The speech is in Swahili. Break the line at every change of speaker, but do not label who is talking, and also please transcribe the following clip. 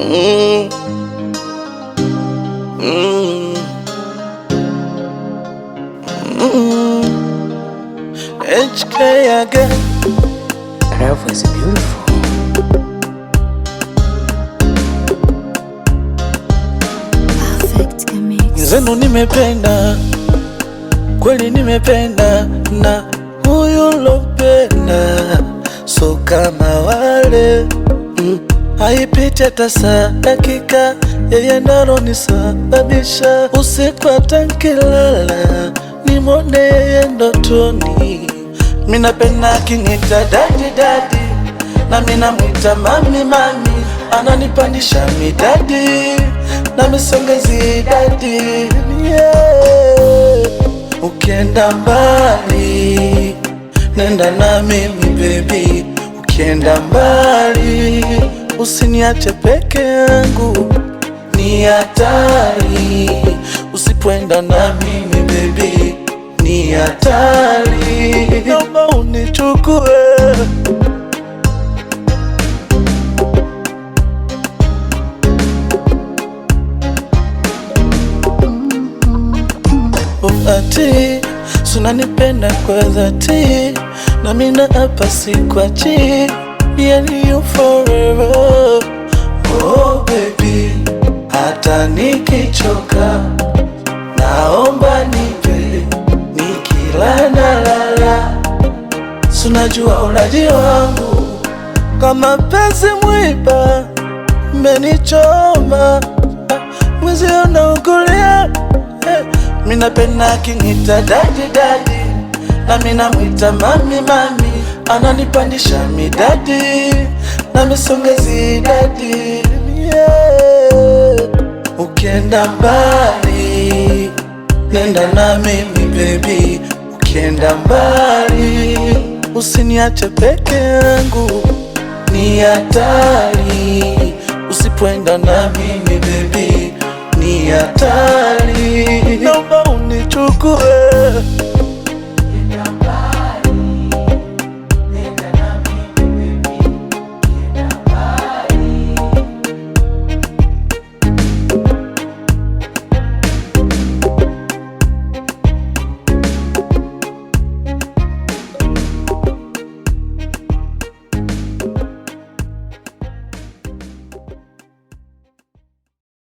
Mm, mm, HK again.
Love is beautiful.
Perfect mix.
Zenu nimependa, kweli nimependa, na huyu lopenda so kama wale haipiti hata saa dakika, yeye ndo alonisababisha usiku hata nkilala nimwone yeye ndotoni. Minapenda akinita dadi dadi, na minamwita mami mami, ananipandisha midadi na misongezi dadi, yeah. Ukienda mbali nenda na mimi baby, ukienda mbali usiniache peke yangu, ni hatari. Usipoenda na mimi baby, ni hatari. Naomba unichukue. Ati sunanipenda kwa dhati, na mina hapa sikwachi, yeah, you forever. Oh baby, hata nikichoka naomba nipe, nikila nalala, sunajua ulaji wangu kama penzi mwiba menichoma, mwezi unaugulia. Minapenda akinita dadi dadi, na minamwita mami mami, ananipandisha midadi na misongezi dadi, yeah. Ukienda mbali nenda na mimi baby, ukienda mbali usiniache peke yangu, ni hatari. Usipoenda na mimi baby, ni hatari. Naomba unichukue.